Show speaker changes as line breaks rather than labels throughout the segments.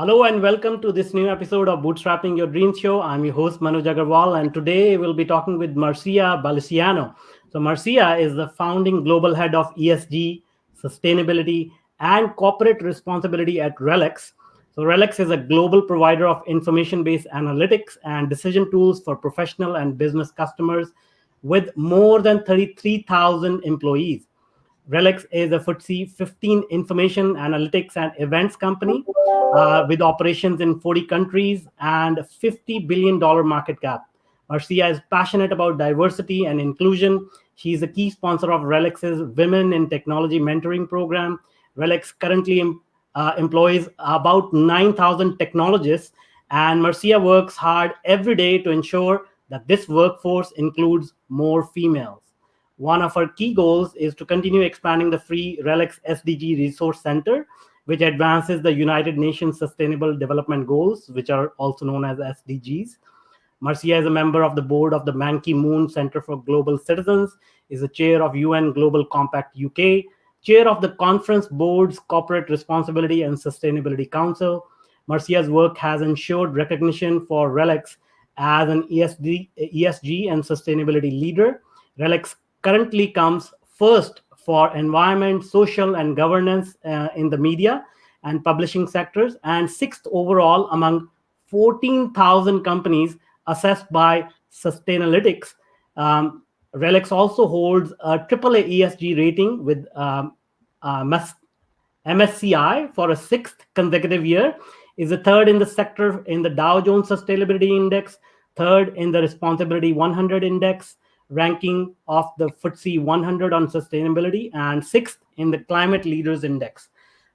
Hello and welcome to this new episode of Bootstrapping Your Dreams Show. I'm your host Manoj Agarwal, and today we'll be talking with Márcia Balisciano. So Márcia is the founding global head of ESG, sustainability, and corporate responsibility at RELX. So RELX is a global provider of information-based analytics and decision tools for professional and business customers with more than 33,000 employees. RELX is a FTSE 15 information analytics and events company with operations in 40 countries and a $50 billion market cap. Márcia is passionate about diversity and inclusion. She is a key sponsor of RELX's Women in Technology Mentoring Program. RELX currently employs about 9,000 technologists, and Márcia works hard every day to ensure that this workforce includes more females. One of our key goals is to continue expanding the free RELX SDG Resource Center, which advances the United Nations Sustainable Development Goals, which are also known as SDGs. Márcia is a member of the board of the Ban Ki-moon Center for Global Citizens, is a chair of UN Global Compact UK, chair of the Conference Board's Corporate Responsibility and Sustainability Council. Márcia's work has ensured recognition for RELX as an ESG and sustainability leader. RELX currently comes first for environment, social, and governance in the media and publishing sectors, and sixth overall among 14,000 companies assessed by Sustainalytics. RELX also holds a AAA ESG rating with MSCI for a sixth consecutive year, is the third in the sector in the Dow Jones Sustainability Index, third in the Responsibility 100 Index, ranking of the FTSE 100 on sustainability, and sixth in the Climate Leaders Index.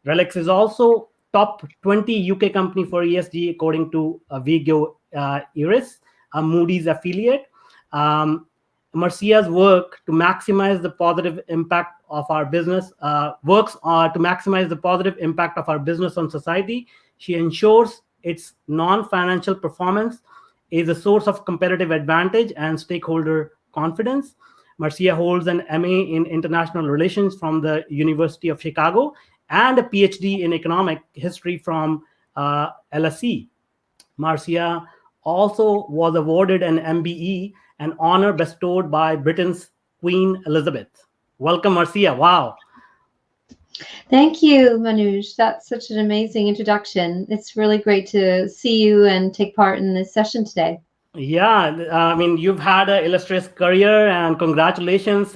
RELX is also top 20 UK company for ESG according to Viggo Eiris, a Moody's affiliate. Márcia's work to maximize the positive impact of our business to maximize the positive impact of our business on society. She ensures its non-financial performance is a source of competitive advantage and stakeholder confidence. Márcia holds an MA in International Relations from the University of Chicago and a PhD in Economic History from LSE. Márcia also was awarded an MBE, an honor bestowed by Britain's Queen Elizabeth. Welcome, Márcia. Wow.
Thank you, Manoj. That's such an amazing introduction. It's really great to see you and take part in this session today.
Yeah, I mean, you've had an illustrious career, and congratulations.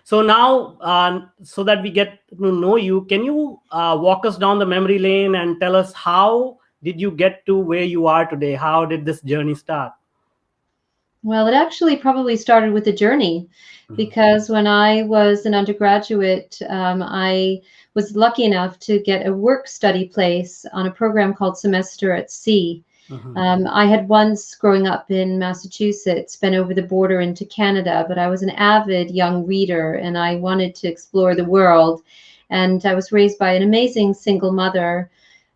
So now, so that we get to know you, can you walk us down the memory lane and tell us how did you get to where you are today? How did this journey start?
Well, it actually probably started with a journey, because when I was an undergraduate, I was lucky enough to get a work study place on a program called Semester at Sea. I had once, growing up in Massachusetts, been over the border into Canada, but I was an avid young reader and I wanted to explore the world. And I was raised by an amazing single mother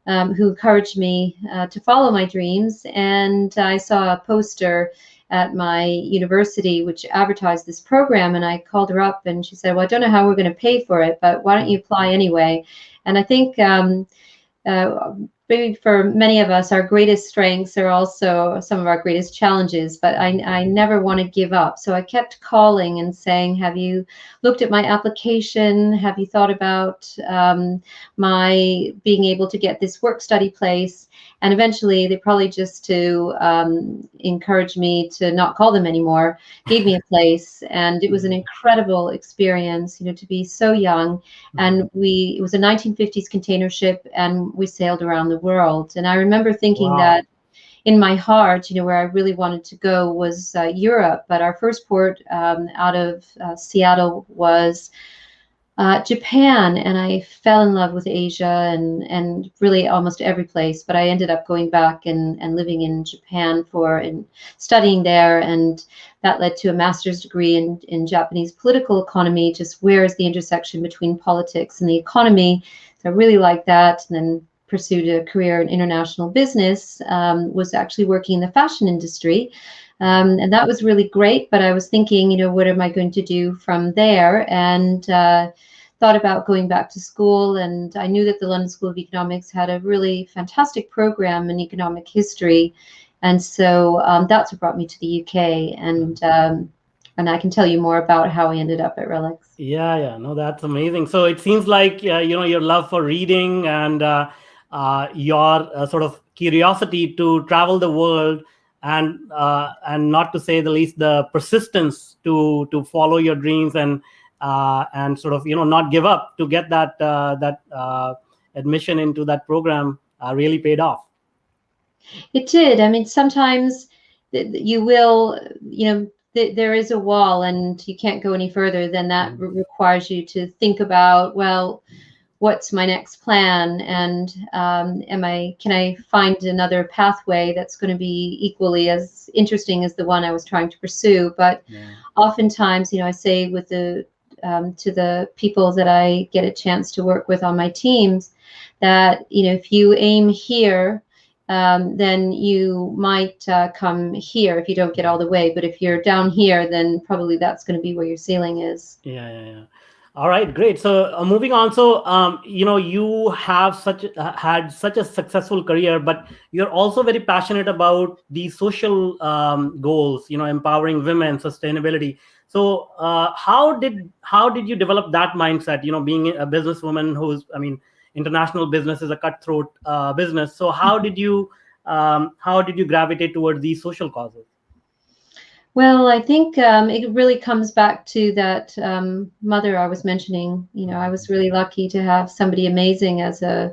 who encouraged me to follow my dreams. And I saw a poster at my university which advertised this program, and I called her up and she said, well, I don't know how we're going to pay for it, but why don't you apply anyway? And I think maybe for many of us, our greatest strengths are also some of our greatest challenges, but I never want to give up. So I kept calling and saying, have you looked at my application? Have you thought about my being able to get this work study place? And eventually they probably just to encourage me to not call them anymore, gave me a place. And it was an incredible experience, you know, to be so young. And it was a 1950s container ship, and we sailed around the world. And I remember thinking that in my heart, you know, where I really wanted to go was Europe. But our first port out of Seattle was Japan, and I fell in love with Asia and really almost every place. But I ended up going back and living in Japan and studying there, and that led to a master's degree in Japanese political economy. Just where is the intersection between politics and the economy? So I really liked that, and then pursued a career in international business. Was actually working in the fashion industry. And that was really great, but I was thinking, you know, what am I going to do from there? And thought about going back to school, and I knew that the London School of Economics had a really fantastic program in economic history, and so that's what brought me to the UK, and I can tell you more about how I ended up at RELX.
Yeah, no, that's amazing. So it seems like your love for reading and your sort of curiosity to travel the world, and not to say the least, the persistence to follow your dreams and sort of not give up to get that admission into that program really paid off.
It did. I mean, sometimes you will, there is a wall and you can't go any further than that. Requires you to think about, well, what's my next plan, and can I find another pathway that's going to be equally as interesting as the one I was trying to pursue. But oftentimes, I say with to the people that I get a chance to work with on my teams, that if you aim here, then you might come here if you don't get all the way. But if you're down here, then probably that's going to be where your ceiling is.
Yeah. All right, great. So moving on. So you have had such a successful career, but you're also very passionate about the social goals. Empowering women, sustainability. So how did you develop that mindset? Being a businesswoman who's, international business is a cutthroat business. So how did you gravitate toward these social causes?
Well, I think it really comes back to that mother I was mentioning. I was really lucky to have somebody amazing as a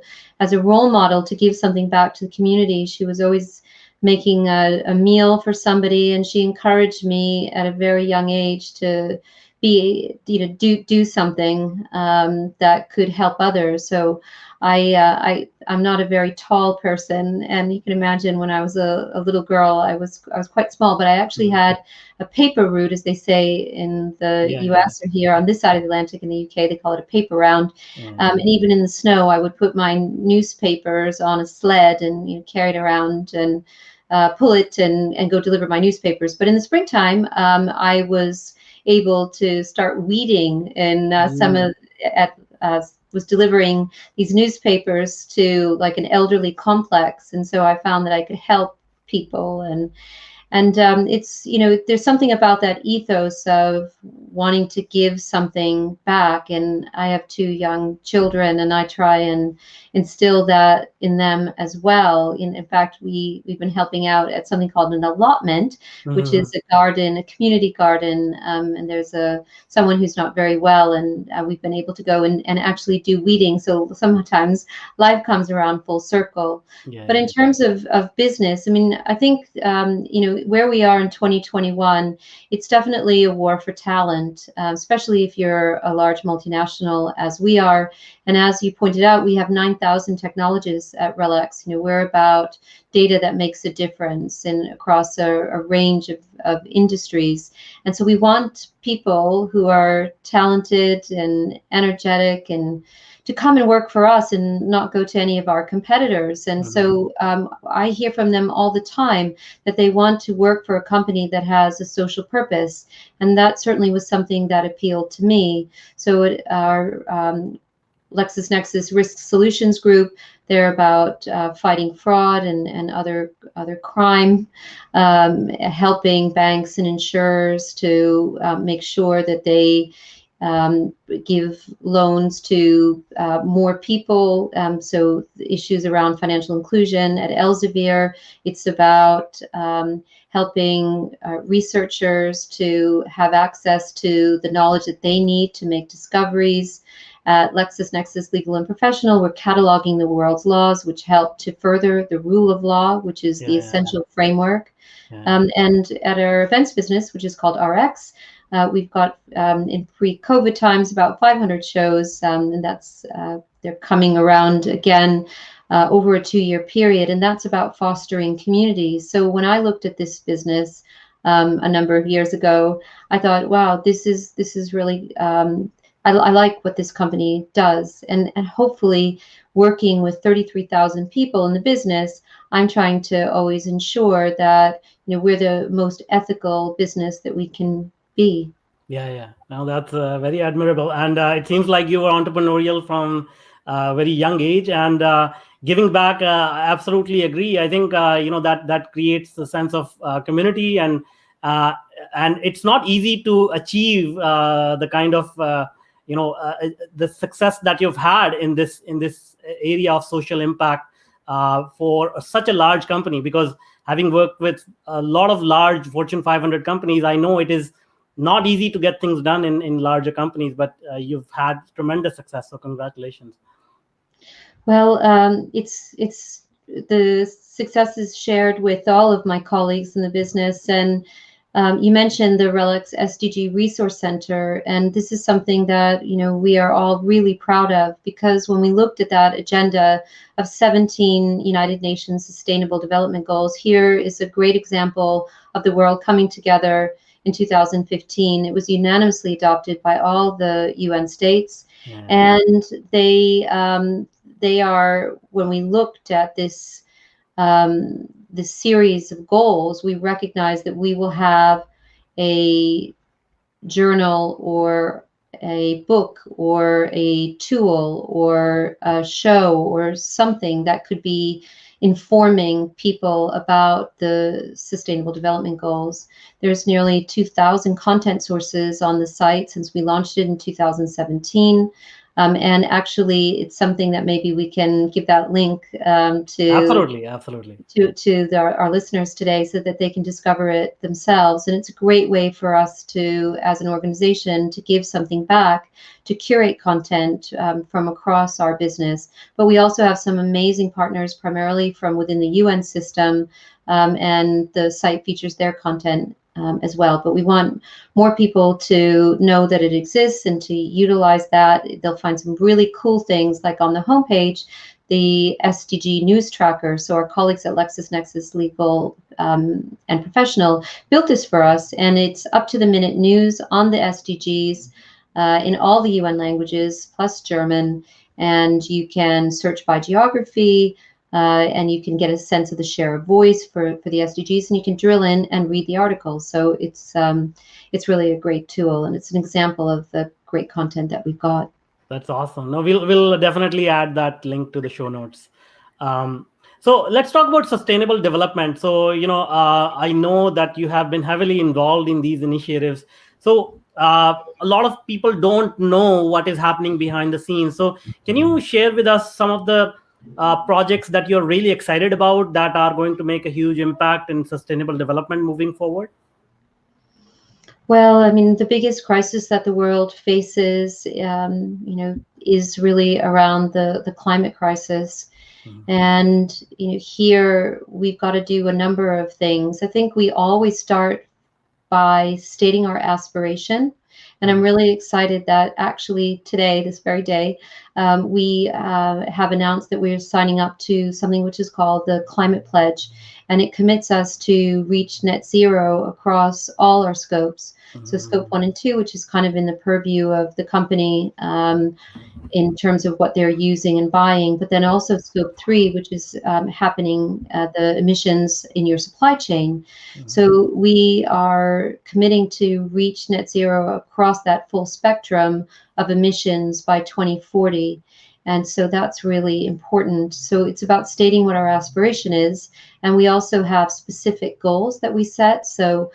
role model to give something back to the community. She was always making a meal for somebody, and she encouraged me at a very young age to do something that could help others. So I'm not a very tall person, and you can imagine when I was a little girl, I was quite small, but I actually had a paper route, as they say in the US or here on this side of the Atlantic. In the UK, they call it a paper round. And even in the snow, I would put my newspapers on a sled and carry it around and pull it and go deliver my newspapers. But in the springtime, I was able to start weeding in was delivering these newspapers to like an elderly complex, and so I found that I could help people, and it's there's something about that ethos of wanting to give something back. And I have 2 young children, and I try and instill that in them as well. In fact, we've been helping out at something called an allotment, which is a community garden, and there's someone who's not very well, and we've been able to go and actually do weeding. So sometimes life comes around full circle. But in terms of business, I think where we are in 2021, it's definitely a war for talent, especially if you're a large multinational as we are. And as you pointed out, we have 9,000 technologists at RELX. We're about data that makes a difference across a range of industries. And so we want people who are talented and energetic and to come and work for us and not go to any of our competitors. And so I hear from them all the time that they want to work for a company that has a social purpose. And that certainly was something that appealed to me. So our LexisNexis Risk Solutions Group, they're about fighting fraud and other crime, helping banks and insurers to make sure that they give loans to more people. So issues around financial inclusion. At Elsevier, it's about helping researchers to have access to the knowledge that they need to make discoveries. At LexisNexis Legal and Professional, we're cataloging the world's laws, which help to further the rule of law, which is the essential framework. And at our events business, which is called RX, we've got in pre-COVID times about 500 shows, and that's they're coming around again over a 2-year period, and that's about fostering communities. So when I looked at this business a number of years ago, I thought, wow, this is really I like what this company does, and hopefully working with 33,000 people in the business, I'm trying to always ensure that we're the most ethical business that we can be.
Yeah. Now that's very admirable, and it seems like you were entrepreneurial from a very young age, and giving back. I absolutely agree. I think that creates a sense of community, uh, and it's not easy to achieve the kind of the success that you've had in this area of social impact for such a large company. Because having worked with a lot of large Fortune 500 companies, I know it is not easy to get things done in larger companies, but you've had tremendous success. So congratulations.
Well, it's the success is shared with all of my colleagues in the business, and you mentioned the RELX SDG Resource Center, and this is something that we are all really proud of, because when we looked at that agenda of 17 United Nations Sustainable Development Goals, here is a great example of the world coming together in 2015. It was unanimously adopted by all the UN states,
Yeah.
and they are, when we looked at this series of goals, we recognize that we will have a journal or a book or a tool or a show or something that could be informing people about the Sustainable Development Goals. There's nearly 2,000 content sources on the site since we launched it in 2017. And actually, it's something that maybe we can give that link to
Absolutely.
our listeners today, so that they can discover it themselves. And it's a great way for us to, as an organization, to give something back, to curate content from across our business. But we also have some amazing partners, primarily from within the UN system, and the site features their content as well. But we want more people to know that it exists and to utilize that. They'll find some really cool things, like on the homepage, the SDG news tracker. So our colleagues at LexisNexis Legal and Professional built this for us, and it's up to the minute news on the SDGs in all the UN languages plus German, and you can search by geography. And you can get a sense of the share of voice for the SDGs, and you can drill in and read the articles. So it's really a great tool, and it's an example of the great content that we've got.
That's awesome. No, we'll definitely add that link to the show notes. So let's talk about sustainable development. So I know that you have been heavily involved in these initiatives. So a lot of people don't know what is happening behind the scenes. So can you share with us some of the projects that you're really excited about that are going to make a huge impact in sustainable development moving forward?
Well, I mean, the biggest crisis that the world faces, is really around the climate crisis. And here we've got to do a number of things. I think we always start by stating our aspiration. And I'm really excited that actually today, this very day, we have announced that we're signing up to something which is called the Climate Pledge. And it commits us to reach net zero across all our scopes. So scope 1 and 2, which is kind of in the purview of the company, in terms of what they're using and buying, but then also scope 3, which is happening, the emissions in your supply chain. So we are committing to reach net zero across that full spectrum of emissions by 2040. And so that's really important. So it's about stating what our aspiration is. And we also have specific goals that we set. So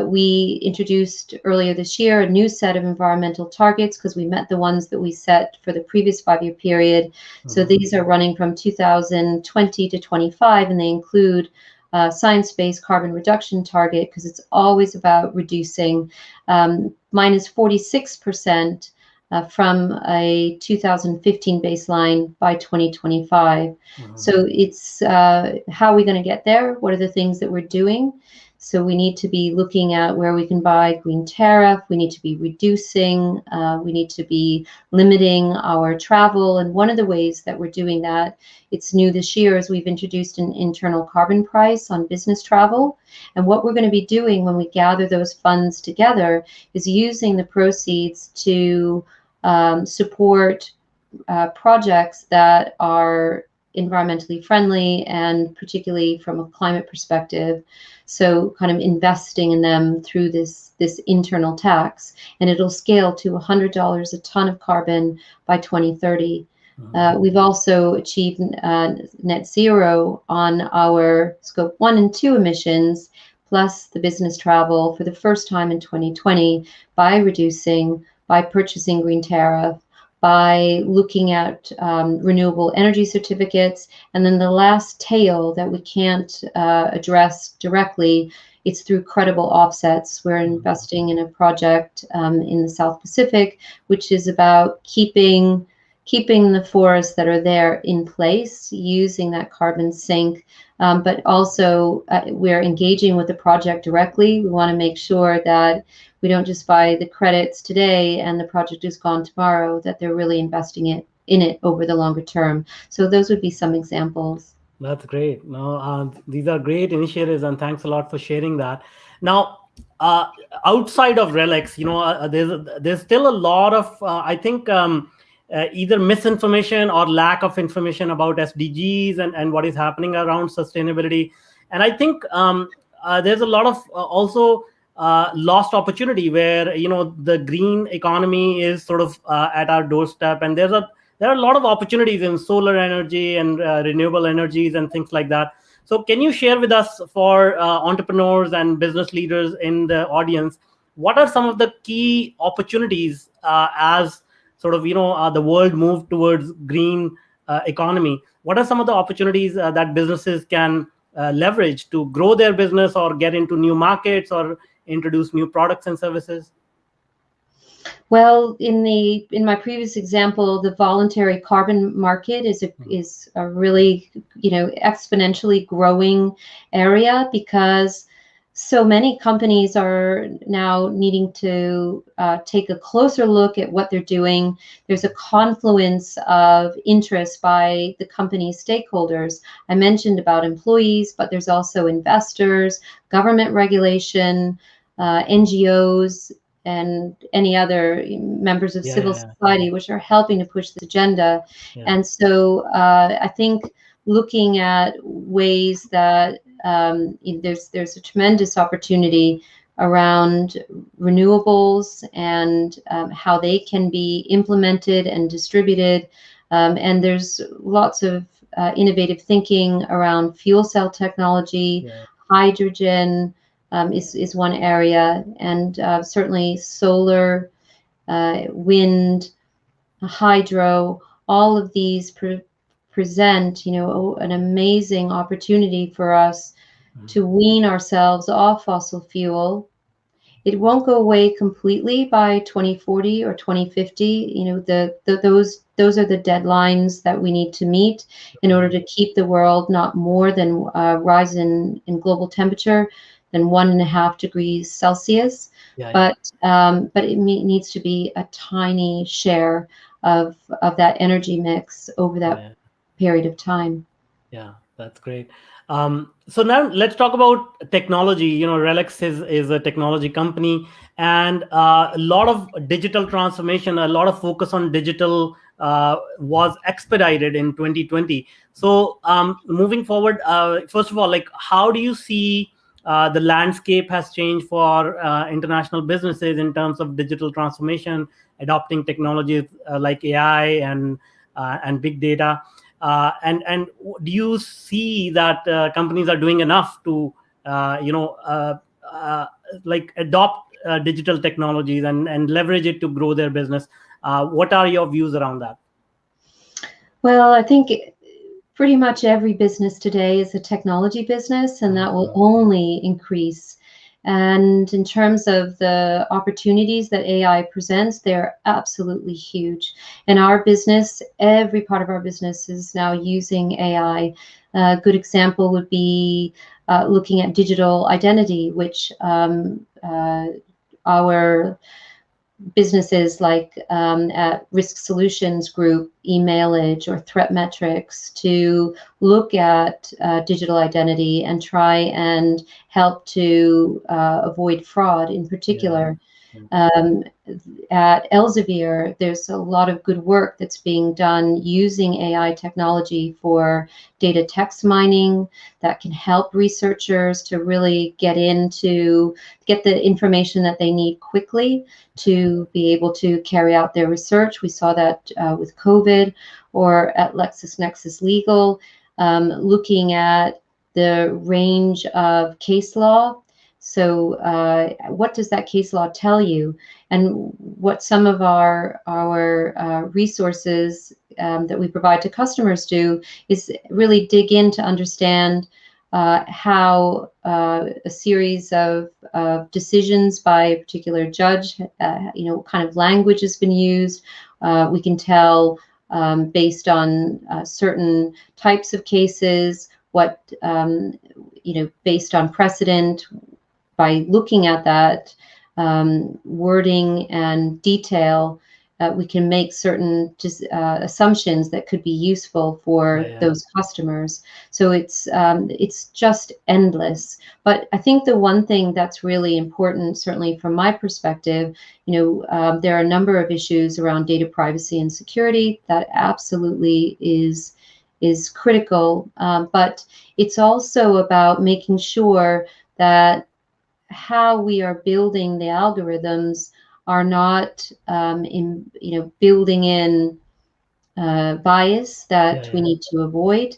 we introduced earlier this year a new set of environmental targets, because we met the ones that we set for the previous 5-year period. So these are running from 2020 to 25, and they include science-based carbon reduction target, because it's always about reducing minus 46% from a 2015 baseline by 2025. So it's how are we going to get there? What are the things that we're doing? So we need to be looking at where we can buy green tariff. We need to be reducing. We need to be limiting our travel. And one of the ways that we're doing that, it's new this year, is we've introduced an internal carbon price on business travel. And what we're going to be doing when we gather those funds together is using the proceeds to support projects that are environmentally friendly, and particularly from a climate perspective. So kind of investing in them through this internal tax, and it'll scale to $100 a ton of carbon by 2030. We've also achieved net zero on our scope 1 and 2 emissions, plus the business travel, for the first time in 2020 by purchasing green tariff, by looking at renewable energy certificates. And then the last tail that we can't address directly, it's through credible offsets. We're investing in a project in the South Pacific, which is about keeping the forests that are there in place, using that carbon sink. But also we're engaging with the project directly. We want to make sure that we don't just buy the credits today and the project is gone tomorrow, that they're really investing in it over the longer term. So those would be some examples.
That's great. No, these are great initiatives, and thanks a lot for sharing that. Now, outside of RELX, there's still a lot of, I think, either misinformation or lack of information about SDGs and what is happening around sustainability. And I think there's a lot of also lost opportunity where the green economy is sort of at our doorstep, and there are a lot of opportunities in solar energy and renewable energies and things like that. So can you share with us, for entrepreneurs and business leaders in the audience, what are some of the key opportunities as sort of the world move towards green economy? What are some of the opportunities that businesses can leverage to grow their business or get into new markets or introduce new products and services?
Well, in my previous example, the voluntary carbon market is a really exponentially growing area, because so many companies are now needing to take a closer look at what they're doing. There's a confluence of interest by the company's stakeholders. I mentioned about employees, but there's also investors, government regulation, NGOs, and any other members of civil society, which are helping to push this agenda. And so I think looking at ways that there's a tremendous opportunity around renewables and how they can be implemented and distributed. And there's lots of innovative thinking around fuel cell technology, hydrogen, is one area, and certainly solar, wind, hydro. All of these present, an amazing opportunity for us to wean ourselves off fossil fuel. It won't go away completely by 2040 or 2050. Those are the deadlines that we need to meet in order to keep the world not more than rise in global temperature than 1.5 degrees Celsius. But it needs to be a tiny share of that energy mix over that period of time.
Yeah, that's great. So now let's talk about technology. RELX is a technology company, and a lot of digital transformation, a lot of focus on digital was expedited in 2020. So moving forward, first of all, how do you see the landscape has changed for international businesses in terms of digital transformation, adopting technologies like AI and big data? And do you see that companies are doing enough to adopt digital technologies and leverage it to grow their business? What are your views around that?
Well, I think pretty much every business today is a technology business, and that will only increase. And in terms of the opportunities that AI presents, they're absolutely huge. In our business, every part of our business is now using AI. A good example would be looking at digital identity, which our businesses like at Risk Solutions Group, Emailage, or Threat Metrics, to look at digital identity and try and help to avoid fraud in particular. At Elsevier, there's a lot of good work that's being done using AI technology for data text mining that can help researchers to really get the information that they need quickly to be able to carry out their research. We saw that with COVID, or at LexisNexis Legal, looking at the range of case law. So what does that case law tell you? And what some of our resources that we provide to customers do is really dig in to understand how a series of decisions by a particular judge, what kind of language has been used. We can tell based on certain types of cases, what, based on precedent, by looking at that wording and detail, we can make certain assumptions that could be useful for those customers. So it's just endless. But I think the one thing that's really important, certainly from my perspective, there are a number of issues around data privacy and security that absolutely is critical. But it's also about making sure that how we are building the algorithms are not building in bias that we need to avoid.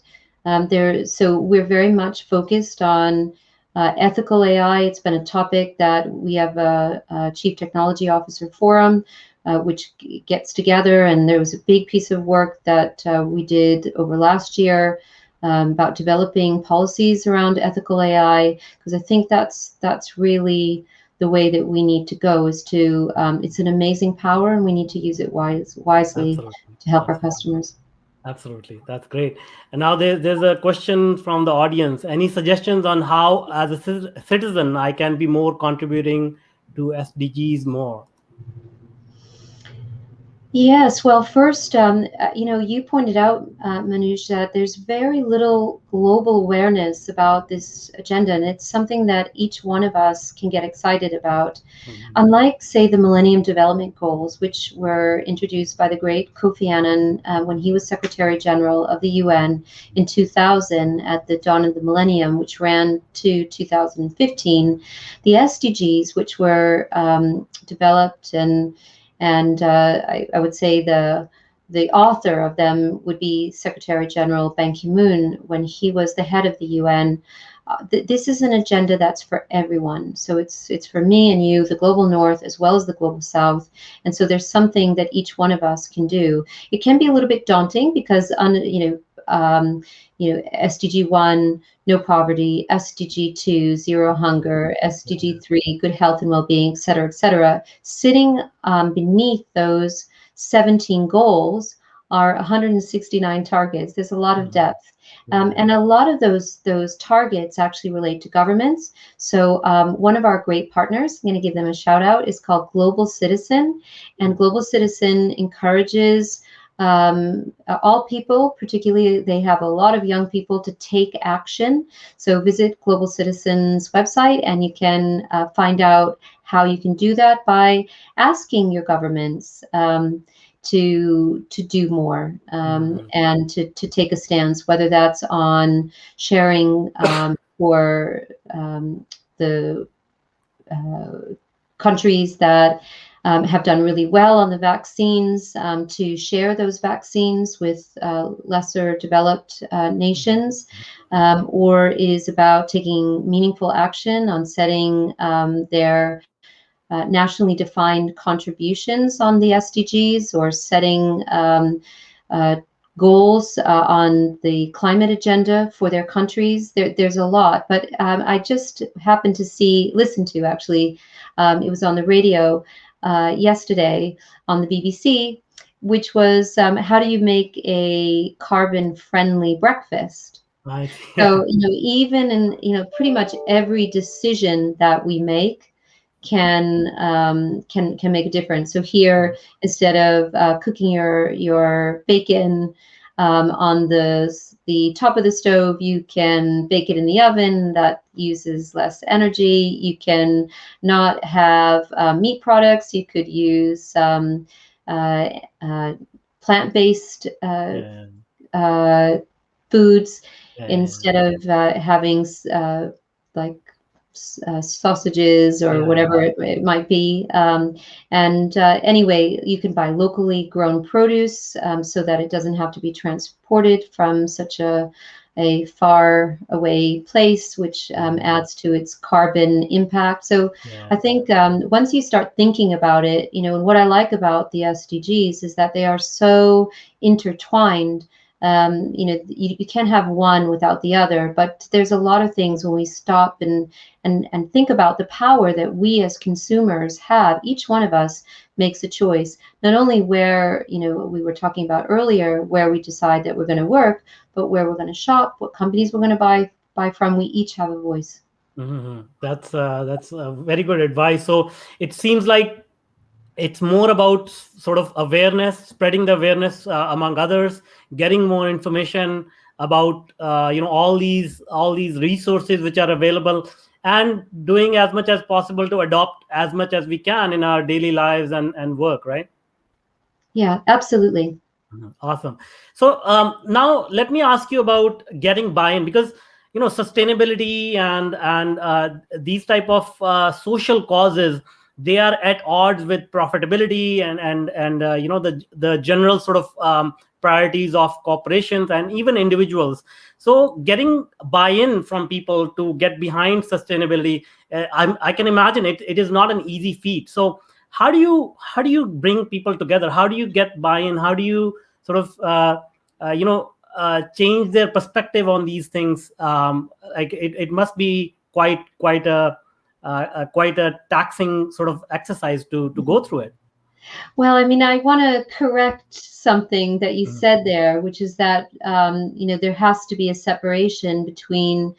So we're very much focused on ethical AI. It's been a topic that we have a Chief Technology Officer Forum, which gets together, and there was a big piece of work that we did over last year about developing policies around ethical AI, because I think that's really the way that we need to go. Is to it's an amazing power, and we need to use it wisely to help our customers.
Absolutely, that's great. And now there's a question from the audience. Any suggestions on how, as a citizen, I can be more contributing to SDGs more?
Yes, well, first, you pointed out, Manoj, that there's very little global awareness about this agenda, and it's something that each one of us can get excited about. Unlike, say, the Millennium Development Goals, which were introduced by the great Kofi Annan when he was Secretary General of the UN in 2000 at the dawn of the millennium, which ran to 2015, the SDGs, which were developed and I would say the author of them would be Secretary General Ban Ki-moon when he was the head of the UN. This is an agenda that's for everyone. So it's for me and you, the global north, as well as the global south. And so there's something that each one of us can do. It can be a little bit daunting because, SDG 1, no poverty, SDG 2, zero hunger, SDG 3, good health and well-being, et cetera, sitting beneath those 17 goals are 169 targets. There's a lot of depth. And a lot of those targets actually relate to governments. So one of our great partners, I'm going to give them a shout out, is called Global Citizen. And Global Citizen encourages all people, particularly they have a lot of young people, to take action. So visit Global Citizen's website and you can find out how you can do that by asking your governments to do more and to take a stance, whether that's on sharing for the countries that have done really well on the vaccines, to share those vaccines with lesser developed nations, or is about taking meaningful action on setting their nationally defined contributions on the SDGs, or setting goals on the climate agenda for their countries. There's a lot, but I just happened to listen to actually, it was on the radio yesterday on the BBC, which was how do you make a carbon-friendly breakfast?
Right.
So even in pretty much every decision that we make can make a difference. So here, instead of cooking your bacon On the top of the stove, you can bake it in the oven. That uses less energy. You can not have meat products. You could use uh, uh, plant-based
Yeah.
foods
Yeah.
instead of having like sausages or
Yeah.
whatever it might be. And anyway, you can buy locally grown produce so that it doesn't have to be transported from such a far away place, which adds to its carbon impact. So
Yeah.
I think once you start thinking about it, you know, and what I like about the SDGs is that they are so intertwined. You know, you can't have one without the other, but there's a lot of things when we stop and think about the power that we as consumers have. Each one of us makes a choice, not only where, you know, we were talking about earlier, where we decide that we're going to work, but where we're going to shop, what companies we're going to buy from. We each have a voice.
That's very good advice. So it seems like it's more about sort of awareness, spreading the awareness among others, getting more information about all these resources which are available, and doing as much as possible to adopt as much as we can in our daily lives and work, right?
Yeah, absolutely.
Awesome. So now let me ask you about getting buy-in, because sustainability and these type of social causes, they are at odds with profitability and the general sort of priorities of corporations and even individuals. So getting buy-in from people to get behind sustainability, I can imagine it is not an easy feat. So how do you bring people together? How do you get buy-in? How do you sort of change their perspective on these things? Like it must be quite a taxing sort of exercise to go through it.
Well, I mean, I want to correct something that you
Mhm.
said there, which is that you know, there has to be a separation between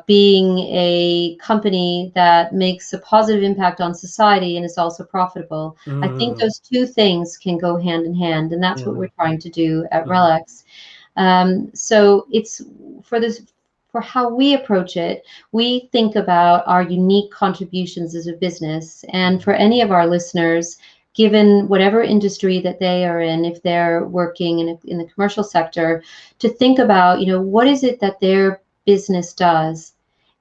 being a company that makes a positive impact on society and is also profitable. I think
Mhm.
those two things can go hand in hand, and that's what
Mhm.
we're trying to do at
Mhm.
RELX. So it's for this. For how we approach it, we think about our unique contributions as a business. And for any of our listeners, given whatever industry that they are in, if they're working in the commercial sector, to think about, you know, what is it that their business does,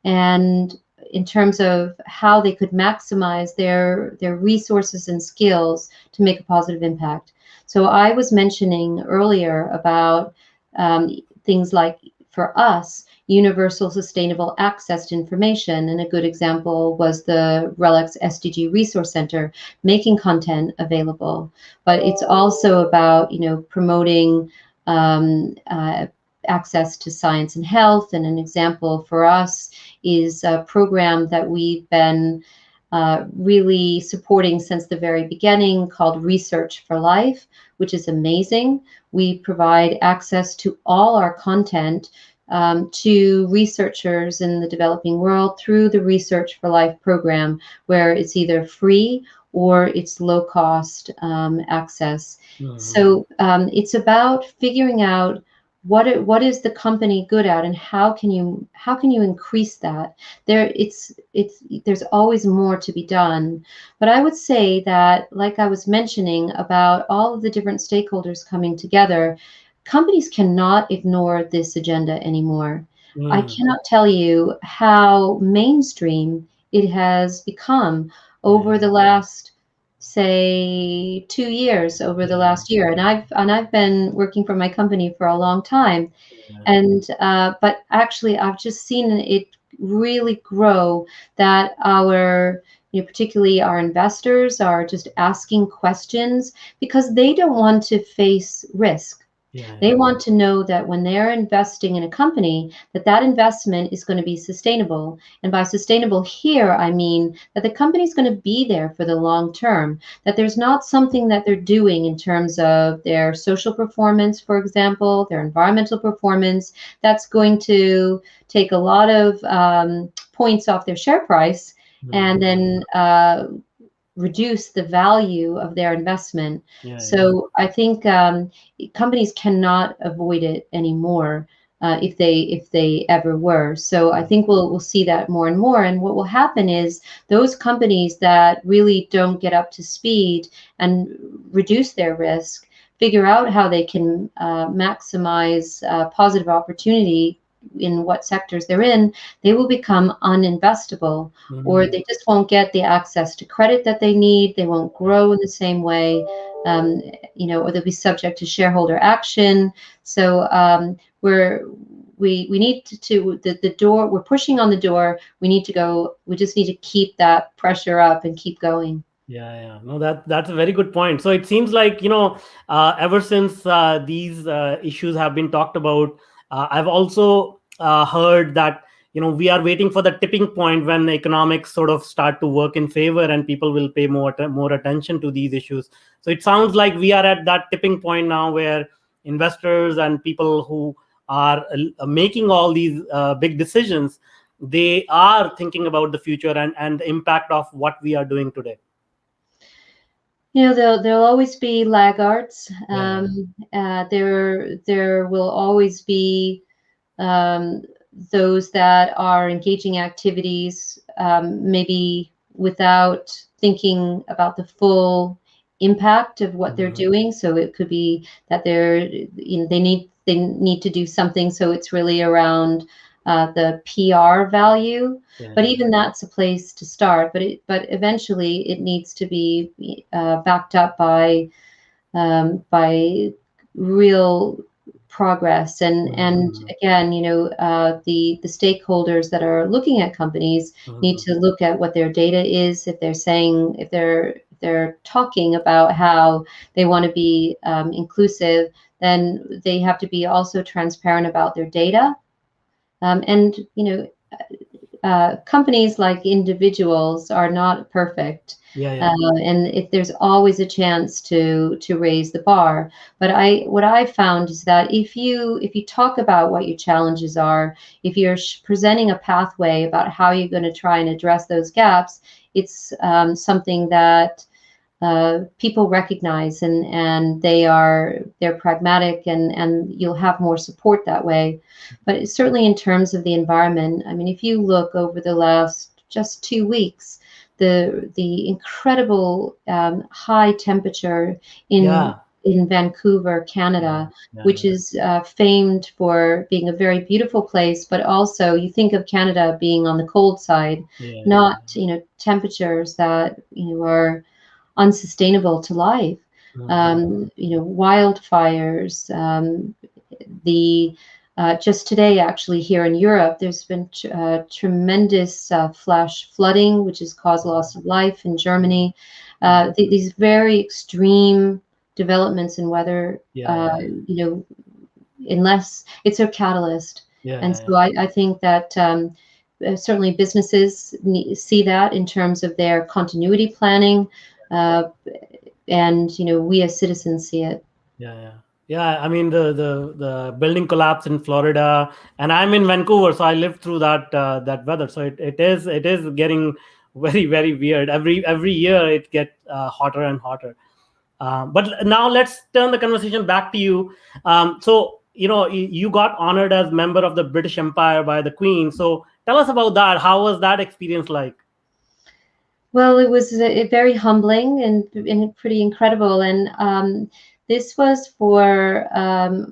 and in terms of how they could maximize their resources and skills to make a positive impact. So I was mentioning earlier about things like, for us, universal sustainable access to information, and a good example was the RELX SDG Resource Center making content available. But it's also about, you know, promoting access to science and health. And an example for us is a program that we've been really supporting since the very beginning called Research for Life, which is amazing. We provide access to all our content to researchers in the developing world through the Research for Life program, where it's either free or it's low cost access.
Mhm.
So it's about figuring out what is the company good at, and how can you increase that. There's always more to be done, but I would say that, like I was mentioning about all of the different stakeholders coming together, companies cannot ignore this agenda anymore. I
Mhm.
cannot tell you how mainstream it has become over
Yeah.
the last, say, 2 years, over the
Yeah.
last year. And I've been working for my company for a long time.
Yeah.
And but actually, I've just seen it really grow, that our, you know, particularly our investors are just asking questions because they don't want to face risk.
Yeah.
They want to know that when they're investing in a company, that that investment is going to be sustainable. And by sustainable here, I mean that the company is going to be there for the long term, that there's not something that they're doing in terms of their social performance, for example, their environmental performance, that's going to take a lot of points off their share price, and
Mhm.
then reduce the value of their investment.
Yeah, yeah.
So I think companies cannot avoid it anymore if they ever were. So I think we'll see that more and more. And what will happen is those companies that really don't get up to speed and reduce their risk, figure out how they can maximize positive opportunity in what sectors they're in, they will become uninvestable, or
Mhm.
they just won't get the access to credit that they need. They won't grow in the same way, um, or they'll be subject to shareholder action. So we need to the door. We're pushing on the door. We need to go. We just need to keep that pressure up and keep going.
Yeah, yeah. No, that's a very good point. So it seems like, ever since these issues have been talked about, I've also heard that, we are waiting for the tipping point when economics sort of start to work in favor and people will pay more attention to these issues. So it sounds like we are at that tipping point now where investors and people who are making all these big decisions, they are thinking about the future and the impact of what we are doing today.
There'll always be laggards.
Yeah.
There will always be um, those that are engaging activities, maybe without thinking about the full impact of what they're
Mhm.
doing. So it could be that they need to do something. So it's really around the PR value.
Yeah,
But
yeah,
even that's a place to start. But eventually it needs to be backed up by real progress. And
Mhm.
again, the stakeholders that are looking at companies need
Mhm.
to look at what their data is. If they're talking about how they want to be inclusive, then they have to be also transparent about their data. And companies, like individuals, are not perfect,
Yeah, yeah.
and if there's always a chance to raise the bar. But what I found is that if you talk about what your challenges are, if you're presenting a pathway about how you're going to try and address those gaps, it's something that people recognize, and they're pragmatic, and you'll have more support that way. But certainly in terms of the environment, I mean, if you look over the last just 2 weeks, the incredible high temperature in
Yeah.
in Vancouver,
Yeah.
Canada,
Yeah.
which is famed for being a very beautiful place, but also you think of Canada being on the cold side,
Yeah. Yeah.
not temperatures that are unsustainable to life.
Mhm.
Wildfires. The Just today, actually, here in Europe, there's been tremendous flash flooding, which has caused loss of life in Germany. These very extreme developments in weather,
Yeah. Yeah.
unless it's a catalyst.
Yeah.
And
Yeah.
so
Yeah.
I think that certainly businesses see that in terms of their continuity planning, uh, and we as citizens see it.
Yeah. Yeah. Yeah. I mean, the building collapse in Florida, and I'm in Vancouver, so I lived through that weather. So it is getting very weird. Every year it gets hotter and hotter. But now let's turn the conversation back to you. So you got honored as member of the British Empire by the Queen. So tell us about that. How was that experience like?
Well, it was very humbling and pretty incredible. And this was for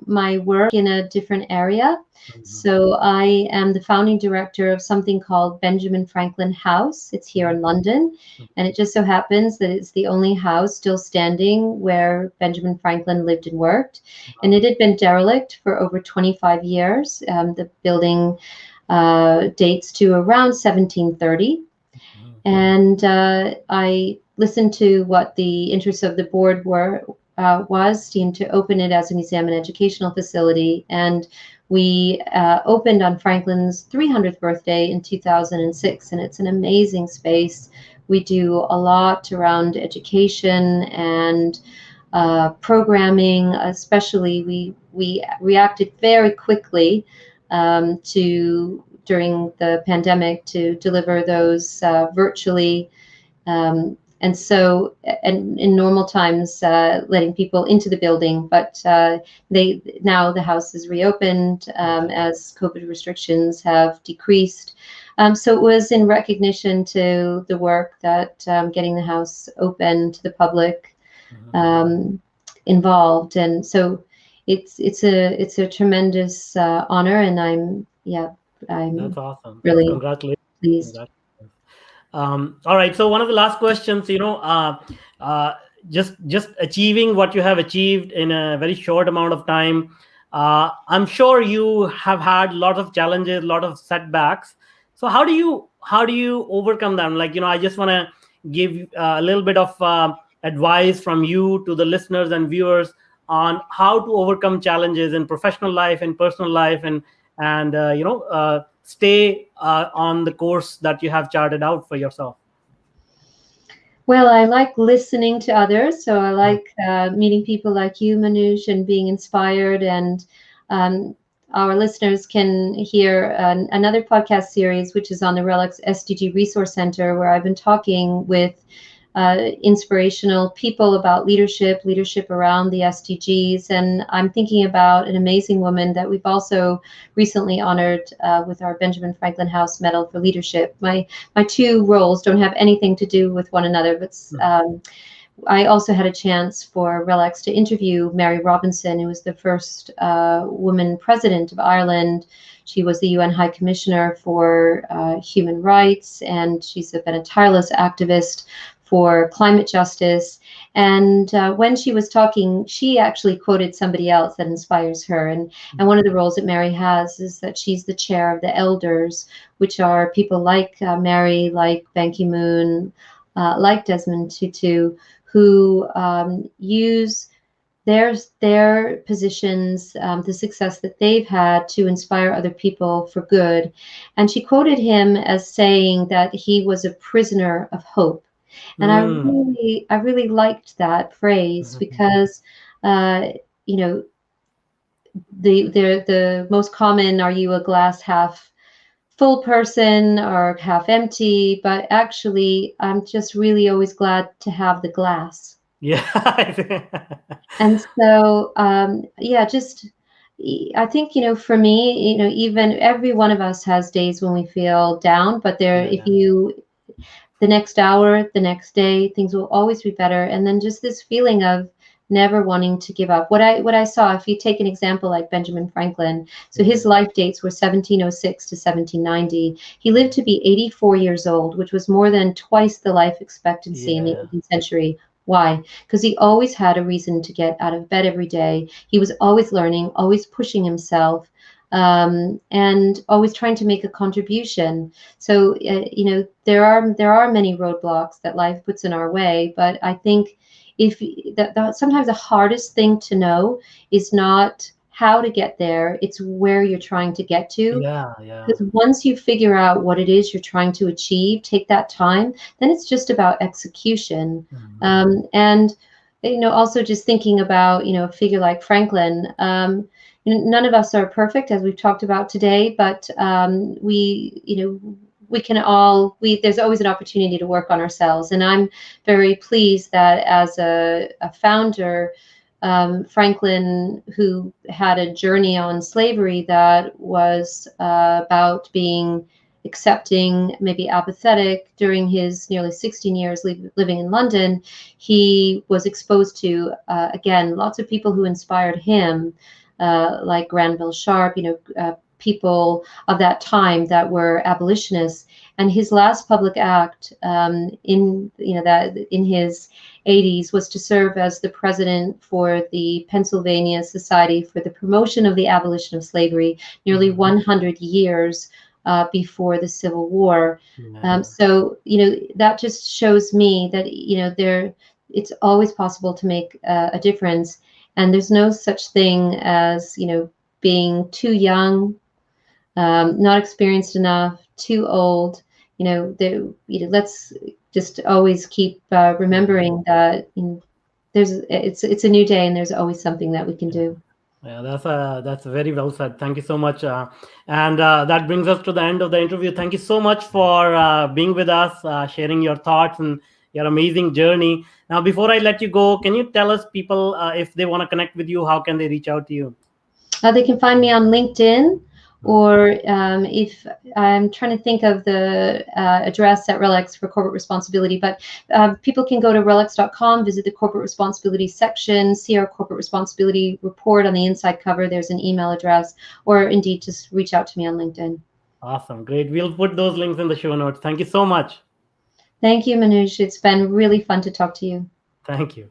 my work in a different area.
Mhm.
So I am the founding director of something called Benjamin Franklin House. It's here in London. And it just so happens that it's the only house still standing where Benjamin Franklin lived and worked. And it had been derelict for over 25 years. The building dates to around 1730.
Mhm.
And I listened to what the interests of the board was to open it as a museum and educational facility. And we opened on Franklin's 300th birthday in 2006, and it's an amazing space. We do a lot around education and programming. Especially, we reacted very quickly to during the pandemic to deliver those virtually, And so, and in normal times, letting people into the building, but now the house is reopened as COVID restrictions have decreased. So it was in recognition to the work that getting the house open to the public involved, and so it's a tremendous honor, and I'm
That's awesome.
really
Congratulations.
pleased.
Congratulations. All right. So one of the last questions, just achieving what you have achieved in a very short amount of time. I'm sure you have had a lot of challenges, a lot of setbacks. So how do you overcome them? Like, I just want to give a little bit of advice from you to the listeners and viewers on how to overcome challenges in professional life and personal life, and stay on the course that you have charted out for yourself.
Well, I like listening to others, so I like meeting people like you, Manoj, and being inspired. And um, our listeners can hear another podcast series, which is on the RELX SDG Resource Center, where I've been talking with inspirational people about leadership around the SDGs. And I'm thinking about an amazing woman that we've also recently honored with our Benjamin Franklin House Medal for Leadership. My two roles don't have anything to do with one another, but I also had a chance for RELX to interview Mary Robinson, who was the first woman president of Ireland. She was the UN High Commissioner for Human Rights, and she's been a tireless activist for climate justice. And when she was talking, she actually quoted somebody else that inspires her. And one of the roles that Mary has is that she's the chair of the elders, which are people like Mary, like Ban Ki-moon, like Desmond Tutu, who use their positions, the success that they've had, to inspire other people for good. And she quoted him as saying that he was a prisoner of hope. And I really liked that phrase because, you know, the most common, are you a glass half full person or half empty? But actually, I'm just really always glad to have the glass.
Yeah.
And so, just I think, for me, even every one of us has days when we feel down, but if
Yeah.
you the next hour, the next day, things will always be better. And then just this feeling of never wanting to give up. What I saw, if you take an example like Benjamin Franklin, so his life dates were 1706 to 1790. He lived to be 84 years old, which was more than twice the life expectancy in the
Yeah.
18th century. Why? Because he always had a reason to get out of bed every day. He was always learning, always pushing himself, and always trying to make a contribution. So there are many roadblocks that life puts in our way, but I think if that sometimes the hardest thing to know is not how to get there, it's where you're trying to get to.
Yeah. Yeah.
Because once you figure out what it is you're trying to achieve, take that time, then it's just about execution. And also just thinking about a figure like Franklin. None of us are perfect, as we've talked about today, but we can all, there's always an opportunity to work on ourselves. And I'm very pleased that as a founder, Franklin, who had a journey on slavery that was about being accepting, maybe apathetic, during his nearly 16 years living in London, he was exposed to, again, lots of people who inspired him, like Granville Sharp, people of that time that were abolitionists. And his last public act in his 80s was to serve as the president for the Pennsylvania Society for the Promotion of the Abolition of Slavery, nearly 100 years before the Civil War. So that just shows me that it's always possible to make a difference, and there's no such thing as being too young, not experienced enough, too old. Let's just always keep remembering that it's a new day, and there's always something that we can do.
Yeah, that's very well said. Thank you so much, and that brings us to the end of the interview. Thank you so much for being with us, sharing your thoughts and your amazing journey. Now, before I let you go, can you tell us people if they want to connect with you, how can they reach out to you?
They can find me on LinkedIn, or if I'm trying to think of the address at RELX for corporate responsibility, but people can go to relx.com, visit the corporate responsibility section, see our corporate responsibility report on the inside cover. There's an email address, or indeed just reach out to me on LinkedIn.
Awesome. Great. We'll put those links in the show notes. Thank you so much.
Thank you, Manoj. It's been really fun to talk to you.
Thank you.